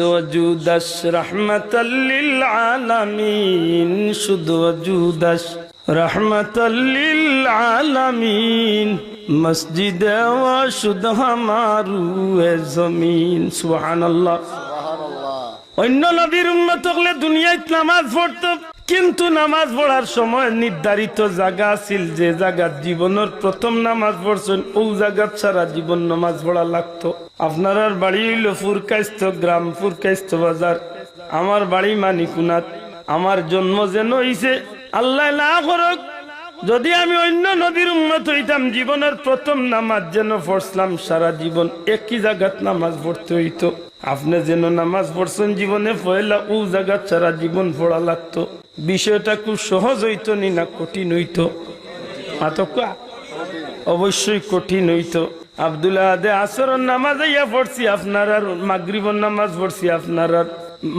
وجودش رحمة للعالمين شد وجودش رحمة للعالمين مسجد وشد हमारू जमीन सुभान अल्लाह অন্য নবীর উম্মত হলে দুনিয়ায় নামাজ পড়তো কিন্তু নামাজ পড়ার সময় নির্ধারিত জায়গা আছিল যে জায়গা জীবনের প্রথম নামাজ পড়ছেন ওই জায়গা ছাড়া জীবন নামাজ পড়া লাগতো আপনার বাড়ি হইল ফুরকাইস্ত গ্রাম ফুরকাইস্ত বাজার আমার বাড়ি মানিকুনাথ আমার জন্ম যেন হইছে আল্লাহ না করুক যদি আমি অন্য নবীর উম্মত হইতাম জীবনের প্রথম নামাজ যেন পড়ছলাম সারা জীবন একই জায়গাত নামাজ পড়তে হইতো আপনি যেন নামাজ পড়ছেন জীবনে পয়লা ও জায়গা সারা জীবন পড়া লাগতো বিষয়টা খুব সহজ হইতো নি না কঠিন হইতো অবশ্যই কঠিন হইতো আব্দুল্লাহ আদে আসরের নামাজ ইয়া পড়ছি আপনার আর মাগরিবের নামাজ পড়ছি আপনার আর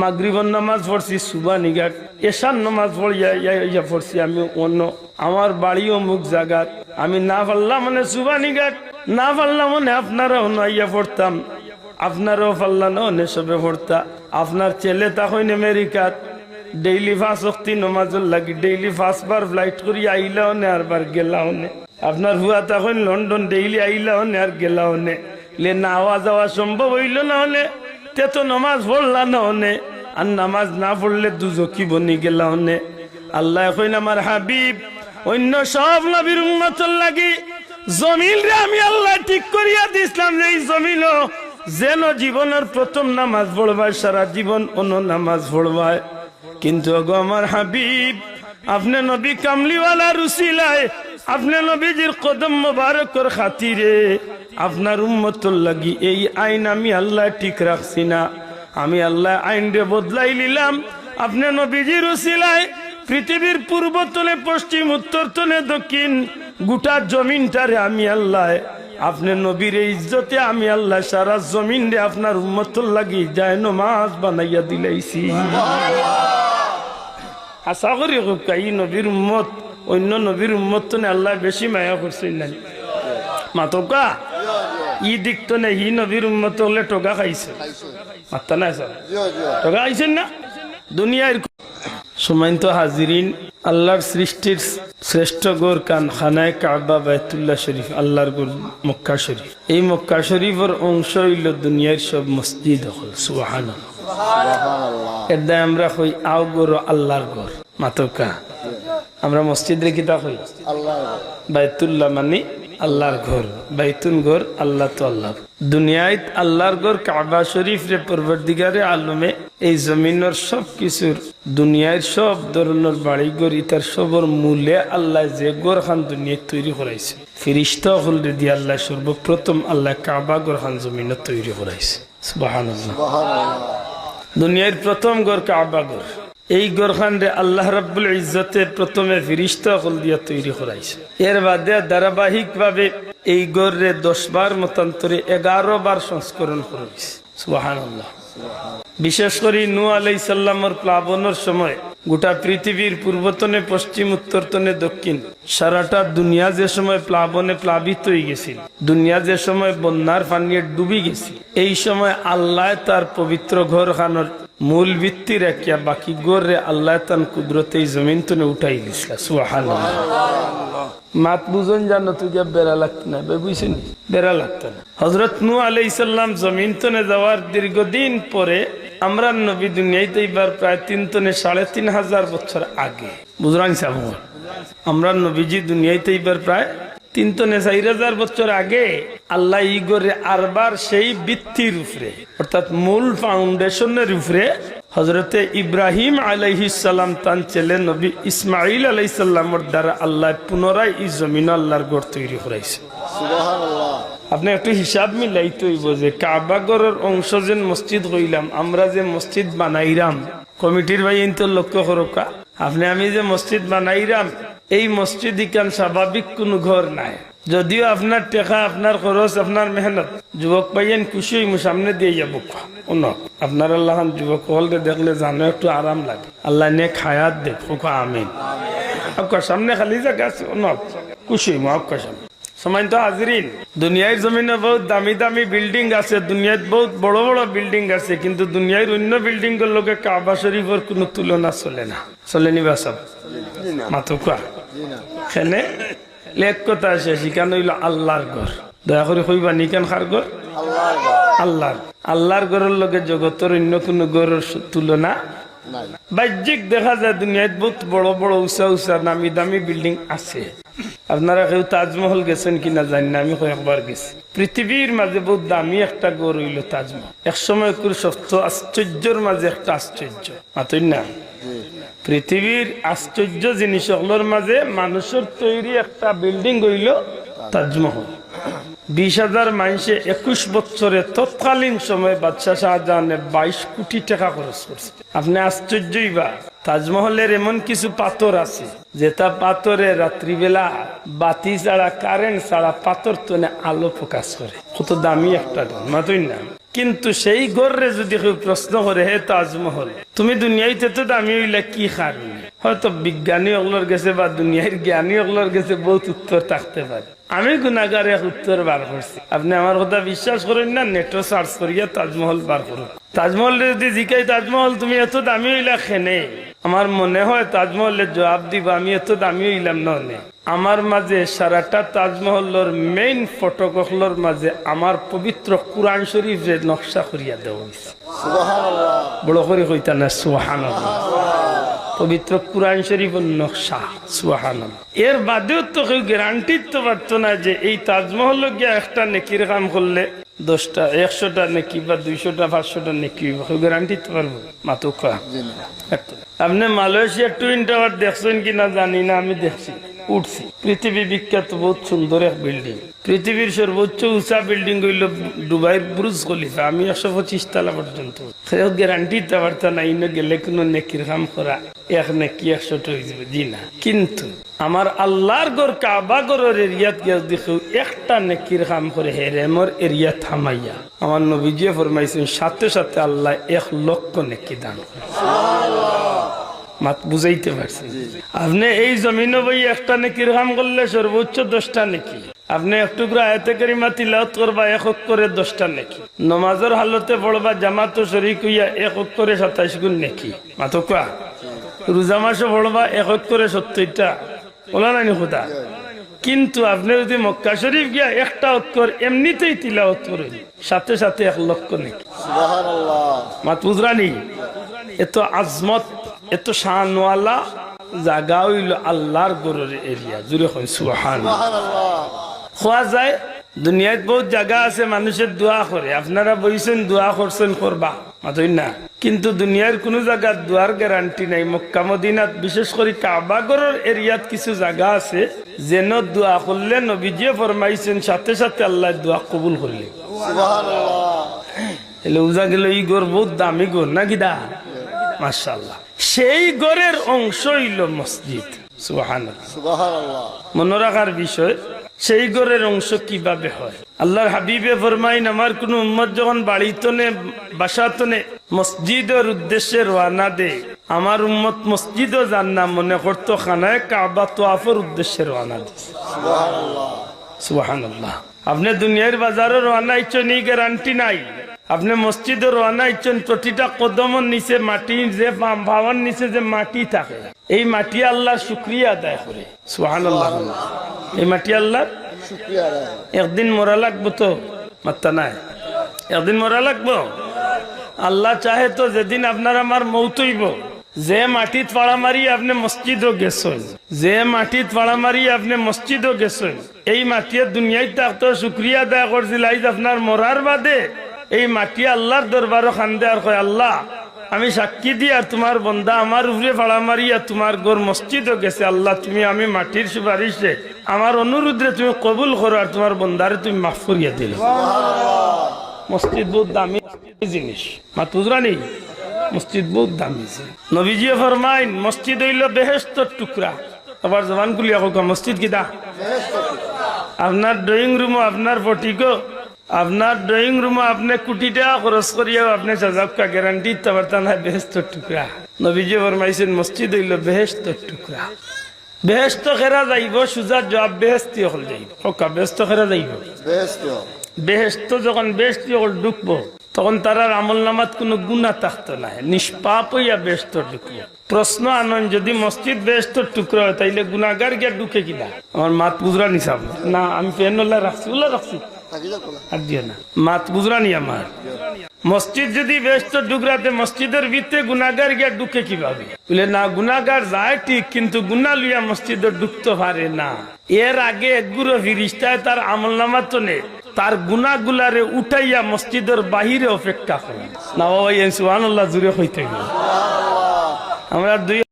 মাগরিবের নামাজ পড়ছি সুবানিঘাট এশার নামাজ পড়িয়া ইয়া পড়ছি আমি অন্য আমার বাড়ি অমুক জায়গাত আমি না পারলাম মানে সুবানিঘাট না পারলাম মানে আপনারা অন্য ইয়া পড়তাম আপনারও পাল্লা নে সবে পড়তা আপনার ছেলে তখন আমেরিকাত ডেইলি 5 ওয়াক্ত নামাজের লাগি ডেইলি 5 বার ফ্লাইট করি আইলাও নে আর বার গেলাও নে আপনার হুয়া তখন লন্ডন ডেইলি আইলাও নে আর গেলাও নে লে না আওয়া যাওয়া সম্ভব হইল না হলে তে তো নামাজ পড়লা না হনে আর নামাজ না পড়লে দুজকি বনি গেলাও নে আল্লাহ কইন আমার হাবিব অন্য সব নবীর উম্মতের লাগি জমিন রে আমি আল্লাহ ঠিক করিয়া দিছিলাম যে এই জমিনও যেন জীবনের প্রথম নামাজ পড়বায় সারা জীবন অন্য নামাজ পড়বায় কিন্তু গো আমার হাবিব আপনি নবী কামলিওয়ালা রুসিলায় আপনি নবীজির কদম মোবারকের খাতিরে আপনার উম্মতের লাগি এই আইন আমি আল্লাহ ঠিক রাখছি না আমি আল্লাহ আইন রে বদলাই নিলাম আপনি নবীজির রুসিলায় পৃথিবীর পূর্ব তলে পশ্চিম উত্তর তলে দক্ষিণ গোটা জমিনটারে আমি আল্লাহ আপনি নবীর ইজ্জতে আমি আল্লাহ সারা জমিন রে আপনার উম্মতের লাগি যায় নামাজ বানাইয়া দিলাইছি আশা করি এই নবীর উম্মত অন্য নবীর উম্মত তো আল্লাহ বেশি মায়া করছেন না মাতকা ই দিক তো না হি নবীর উম্মত হলে টোকা খাইছে মাত্তা না স্যার টোকা খাইছেন না দুনিয়ার সম্মানিত হাজিরিন আল্লাহর সৃষ্টির শ্রেষ্ঠ গোর কান খানায় কাবা বাইতুল্লাহ শরীফ আল্লাহর গোর মক্কা শরীফ এই মক্কা শরীফের অংশ হইল দুনিয়ার সব মসজিদ হল সুবহানাল্লাহ এর দায় আমরা কই আও গোর আল্লাহর গোর মাতকা আমরা মসজিদ রে কিতা কই আল্লাহর বাইতুল্লাহ মানে আল্লাহর ঘর বাইতুন ঘর আল্লাহ তো আল্লাহ দুনিয়ায় আল্লাহর ঘর কাবা শরীফ রে পরবর্তীকারে আলমে এই জমিনের সব কিছুর দুনিয়ার সব ধরনের বাড়ি ঘর ইতার সবর মূলে আল্লাহ যে ঘর খান দুনিয়ায় তৈরি করাইছে ফিরিস্তা হল দিয়ে আল্লাহ সর্বপ্রথম আল্লাহ কাবা ঘর খান জমিনে তৈরি করাইছে সুবহানাল্লাহ দুনিয়ার প্রথম ঘর কাবা ঘর এই ঘরখান রে আল্লাহ রাব্বুল ইজ্জতে প্রথমে ফিরিস্তা হল দিয়া তৈরি করাইছে এর বাদে ধারাবাহিক ভাবে এই ঘর রে 10 বার মতান্তরে 11 বার সংস্করণ করেছে সুবহানাল্লাহ বিশেষ করে নূহ আলাইহিস সালামের প্লাবনের সময় গোটা পৃথিবীর পূর্বতনে পশ্চিম উত্তরতনে দক্ষিণ সারাটা দুনিয়া যে সময় প্লাবনে প্লাবিত হয়ে গেছিল দুনিয়া যে সময় বন্যার পানিতে ডুবে গেছিল এই সময় আল্লাহ তার পবিত্র ঘর খানের মূল ভিত্তি রাখিয়া বাকি গোরে আল্লাহ তান কুদরতে জমিন তনে উঠাই দিছিল সুবহানাল্লাহ মাত বুঝন জানো তুই বেড়া লাগতো না বুঝছেন বেড়া লাগতো না হযরত নূহ আলাইহিস সালাম জমিন তনে যাওয়ার দীর্ঘদিন পরে আমরা নবী দুনিয়াতে এবার প্রায় 3 তনে 3500 বছর আগে বুঝরাং সাহেব আমরা নবীজি দুনিয়াতে এবার প্রায় 3 তনে 4000 বছর আগে আল্লাহ ইগরে আরবার সেই ভিত্তির উপরে অর্থাৎ মূল ফাউন্ডেশনের উপরে হযরতে ইব্রাহিম আলাইহিস সালাম তার ছেলে নবী ইসমাঈল আলাইহিস সালামের দ্বারা আল্লাহ পুনরায় এই জমিন আল্লাহর ঘর তৈরি করাইছে সুবহানাল্লাহ আপনি একটু হিসাব মিলাইতে হইব যে কাবা ঘরের অংশ যে মসজিদ কইলাম আমরা যে মসজিদ বানাইরাম কমিটির ভাই ইনতো লক্ষ্য করোকা আপনি আমি যে মসজিদ বানাইরাম এই মসজিদ ইকান স্বাভাবিক কোন ঘর নাই যদিও আপনার টাকা আপনার খরচ আপনার মেহনত যুবক পাইয়েন খুশি হইমু সামনে দিয়ে যাবো আপনার আল্লাহ যুবক হলকে দেখলে জানো একটু আরাম লাগে আল্লাহ নে খায়াত দেখ আমিন আপনার সামনে খালি জায়গা আছে খুশি হইমু আপনার সামনে সম্মানিত হাজিরিন, দুনিয়ার জমিনে বহুত দামি দামি বিল্ডিং আছে, দুনিয়ায় বহুত বড় বড় বিল্ডিং আছে, কিন্তু দুনিয়ার অন্য বিল্ডিং এর লোকে কাবা শরীফের কোনো তুলনা চলে না। চলেনি বা সব মাতুকা খেলে লেখ কথা আছে, সেখানে হইল আল্লাহর ঘর। দয়া করে কইবা নিকান খার ঘর আল্লাহর ঘরের লগে জগতের অন্য কোনো ঘরের তুলনা। বাহ্যিক দেখা যায় দুনিয়ায় বহুত বড় বড় উঁচা উঁচা নামি দামি বিল্ডিং আছে। আপনারা কেউ তাজমহল গেছেন কিনা জানি না, আমি কয়েকবার গেছি। পৃথিবীর মাঝে বহুত দামি একটা গড় হইল তাজমহল। একসময় সপ্ত আশ্চর্যের মাঝে একটা আশ্চর্য, মাতই না? পৃথিবীর আশ্চর্য জিনিসগুলোর মাঝে মানুষের তৈরি একটা বিল্ডিং হইল তাজমহল। 20,000 মানুষে 21 বছরে তৎকালীন সময় বাদশাহ শাহজাহানের 22 কোটি টাকা খরচ করছে। আপনি আশ্চর্যই বা, তাজমহলের এমন কিছু পাথর আছে যেটা পাথরে রাত্রিবেলা বাতি ছাড়া কারেন্ট ছাড়া পাথর তোনে আলো প্রকাশ করে। কত দামি একটা ঘর, মাতই না? কিন্তু সেই ঘরে যদি কেউ প্রশ্ন করে, হে তাজমহল তুমি দুনিয়াতে তো দামি হইলে কি কারণে, হয়তো বিজ্ঞানী ওগুলোর গেছে বা দুনিয়ার জ্ঞানী ওগুলোর গেছে বহুত উত্তর থাকতে পারে। আমি গুনাগার এক উত্তর বার করছি। আপনি আমার কথা বিশ্বাস করেন না, নেটও সার্চ করিয়া তাজমহল বার করুন। তাজমহল যদি জিজ্ঞাই তাজমহল তুমি এত দামি হইলা খেনে, আমার মনে হয় তাজমহলের জবাব দিবা আমি এত দামি হইলাম না। আমার মাঝে সারাটা তাজমহলের মেইন ফটোগ্রাফের মাঝে আমার পবিত্র কুরআন শরীফের নকশা করিয়া দেওয়া হয়েছে। বড় করে কইতা না সুবহানাল্লাহ। পবিত্র কুরআন শরীফের নকশা, সুবহানাল্লাহ। এর বাদেও তো কেউ গ্যারান্টি তো পারতো না যে এই তাজমহল গিয়া একটা নেকির কাম করলে 10টা 100টা নেকি বা 200টা 500টা নেকি, কেউ গ্যারান্টি তো পারবো? মাতুকা আপনি মালয়েশিয়ার টুইন টাওয়ার দেখছেন কিনা জানি না, আমি দেখছি, উঠছি। পৃথিবী বিখ্যাত বহুত সুন্দর এক বিল্ডিং। পৃথিবীর সর্বোচ্চ উঁচা বিল্ডিং হইল দুবাইয়ের বুর্জ খলিফা। আমি 125 তলা পর্যন্ত। গ্যারান্টি দিতে পারতাম না ইনো গেলে কোনো নেকির কাম করা 1 নেকি 100টা হয়ে যাবে, জি না। কিন্তু আমার আল্লাহর ঘর কাবা ঘরের এরিয়াত গিয়ে দেখো একটা নেকির কাম করে হেরেমর এরিয়া থামাইয়া আমার নবীজি ফরমাইছেন সাথে সাথে আল্লাহ 1 লক্ষ নেকি দান করে। মাত বুঝাইতে পারছি? আপনি এই জমিনে বই একটা নেকির কাম করলে সর্বোচ্চ 10টা নেকি। আপনি একটু করে আয়াতে কারিমা তিলাওয়াত করবা 1 অক্ষরে 10টা নেকি। নমাজের হালতে পড়বা জামাত শরীক হইয়া 1 অক্ষরে 27 গুণ নেকি। মাতকা রোজা মাসে পড়বা 1 অক্ষরে 70টা, বলা নাই খোদা। কিন্তু আপনি যদি মক্কা শরীফ গিয়া একটা অক্ষর এমনিতেই তিলাওয়াত করেন সাথে সাথে 1 লক্ষ নেকি। সুবহানাল্লাহ। মাত বুঝরানি? এত আজমত এত শানওয়ালা জায়গা হইল আল্লাহর ঘরের এরিয়া। জুড়ে হয় সুবহানাল্লাহ। খোয়া যায় দুনিয়ায় বহুত জায়গা আছে মানুষের দোয়া করে, আপনারা বইছেন দোয়া করছেন করবা, মাতই না? কিন্তু দুনিয়ার কোন জায়গার দোয়ার গ্যারান্টি নাই। মক্কা মদিনাত বিশেষ করে কাবা ঘরের এরিয়াত কিছু জায়গা আছে যেন দোয়া করলে নবীজি ফরমাইছেন সাথে সাথে আল্লাহ দোয়া কবুল করলে। সুবহানাল্লাহ। এলে উজা গেল এই ঘর বহুত দামি ঘর নাকি দা, মাশাআল্লাহ। সেই ঘরের অংশ হইল মসজিদ। সুবহানাল্লাহ। সুবহানাল্লাহ। মনে রাখার বিষয়, সেই ঘরের অংশ কিভাবে হয়। আল্লাহর হাবিবে ফরমাইন আমার কোন উম্মত যখন বাড়িতনে বাসাতনে মসজিদের উদ্দেশ্যে রওনা দেয়, আমার উম্মত মসজিদও যান না, মনে করতো খানায় কাবা তোয়াফের উদ্দেশ্যে রওনা দেয়। সুবহানাল্লাহ। সুবহানাল্লাহ। আপনি দুনিয়ার বাজারে রওনা ইচ্ছেন এই গ্যারান্টি নাই। আপনি মসজিদে রওনা ইচ্ছেন প্রতিটা কদমের নিচে মাটি, যে ভাবার নিচে যে মাটি থাকে, এই মাটি আল্লাহর শুকরিয়া আদায় করে। সুবহানাল্লাহ। এই মাটি আল্লাহর শুকরিয়া আদায়। একদিন মরা লাগবো তো, মাত্তা নাই, একদিন মরা লাগবো। আল্লাহ চাহে তো যেদিন আপনার আমার মৌত হইব, যে মাটিত পাড়া মারি আপনি মসজিদও গেছেন, যে মাটিত পাড়া মারি আপনি মসজিদও গেছেন, এই মাটিয়ে দুনিয়ায় থাকতো শুকরিয়া আদায় করছিল। আজ আপনার মরার বাদে এই মাটি আল্লাহর দরবারও খান্দে আর কয় আল্লাহ আমি সাক্ষী দিই আর তোমার বন্দা আমার উপরে ভাড়া মারিয়া তোমার ঘর মসজিদও গেছে, আল্লাহ তুমি আমি মাটির সুপারিশে আমার অনুরোধে তুমি কবুল করো আর তোমার বন্দারে তুমি মাফ করিয়া দিল। মসজিদ বহুত দামি জিনিস, মাতুজরানি মসজিদ বহুত দামি। নবীজি ফরমাইন মসজিদ হইল বেহেশতের টুকরা। আবার জবান খুলিয়া হোক মসজিদ কিনা? আপনার ড্রয়িং রুমও আপনার ফটিকো, আপনার ড্রয়িং রুমে আপনি কোটি টাকা খরচ করিয়াও আপনি সাজাবকা গ্যারান্টি দিতে পারতেন না বেহেশতের টুকরা। নবীজি ফরমাইছেন মসজিদ হইল বেহেশতের টুকরা। বেহেস্ত খেরা যাইব সুজা জবাব বেহেস্তি হল যাইব হকা বেহেস্ত খেরা যাইব বেহেস্ত যখন বেহেস্তি হল ঢুকবো তখন তার আমল নামাত কোনো গুণা থাকতো না নিষ্পাপ হইয়া বেহেস্ত ঢুকবো প্রশ্ন আনন যদি মসজিদ বেহেস্ত টুকরো হয় তাইলে গুনাগার গিয়া ঢুকে কিনা আমার মাত বুঝরা নিসাব না আমি পেন রাখছি আর দিও না মাত বুঝরা নি আমার মসজিদ যদি বেহেস্ত ঢুকরাতে মসজিদের ভিতরে গুনাগার গিয়া ঢুকে কিভাবে বলে না গুনাগার যায় ঠিক কিন্তু গুনা লইয়া মসজিদে ঢুকতে পারে না এর আগে একগুলো ফিরিস্তায় তার আমল নামা তো নেই তার গুনাগুলারে উঠাইয়া মসজিদের বাহিরে অপেক্ষা করে না বাবা সুবহানাল্লাহ জুড়ে হইতে গেল আমরা দুই